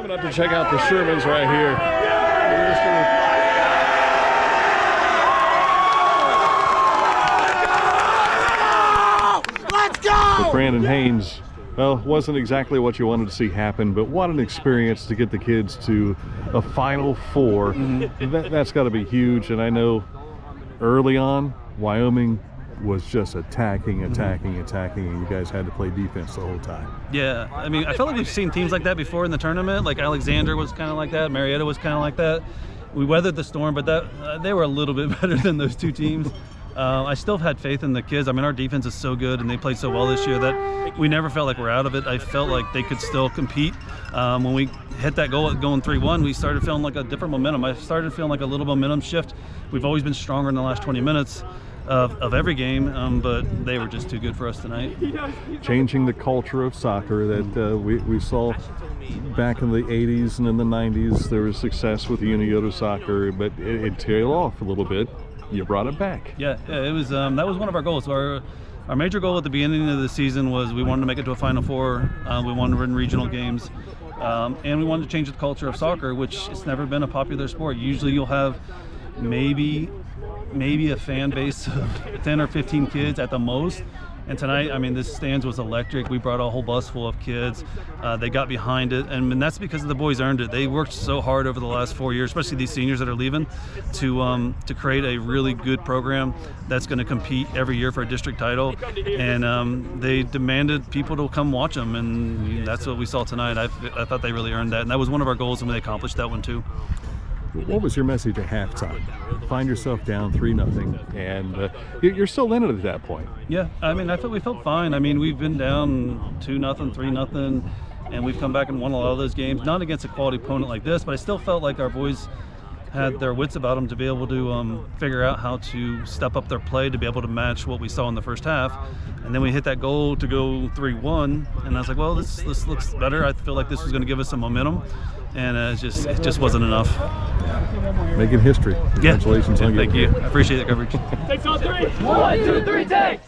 coming up to check out the Shermans right here. Let's go! But Brandon Haynes, well, wasn't exactly what you wanted to see happen, but what an experience to get the kids to a Final Four. That's got to be huge. And I know early on, Wyoming was just attacking, and you guys had to play defense the whole time. Yeah, I mean, I felt like we've seen teams like that before in the tournament. Like Alexander was kind of like that, Marietta was kind of like that. We weathered the storm, but they were a little bit better than those two teams. I still have had faith in the kids. I mean, our defense is so good, and they played so well this year that we never felt like we're out of it. I felt like they could still compete. When we hit that goal at going 3-1, we started feeling like a different momentum. I started feeling like a little momentum shift. We've always been stronger in the last 20 minutes of every game, but they were just too good for us tonight. Changing the culture of soccer that we saw back in the 80s and in the 90s. There was success with Unioto Soccer, but it tailed off a little bit. You brought it back. Yeah, it was that was one of our goals. Our major goal at the beginning of the season was we wanted to make it to a Final Four. We wanted to win regional games, and we wanted to change the culture of soccer, which it's never been a popular sport. Usually you'll have maybe a fan base of 10 or 15 kids at the most. And tonight, I mean, this stands was electric. We brought a whole bus full of kids. They got behind it, and that's because the boys earned it. They worked so hard over the last 4 years, especially these seniors that are leaving, to create a really good program that's going to compete every year for a district title. And they demanded people to come watch them, and that's what we saw tonight. I thought they really earned that, and that was one of our goals, and they accomplished that one too. What was your message at halftime? Find yourself down 3-0, and you're still in it at that point. Yeah, I mean, I felt we felt fine. I mean, we've been down 2-0, 3-0, and we've come back and won a lot of those games. Not against a quality opponent like this, but I still felt like our boys had their wits about them to be able to figure out how to step up their play to be able to match what we saw in the first half. And then we hit that goal to go 3-1, and I was like, well, this looks better. I feel like this was going to give us some momentum, and it just wasn't enough. Making history. Congratulations on Thank you. I appreciate the coverage. Takes on 3. 1, 2, 3, takes.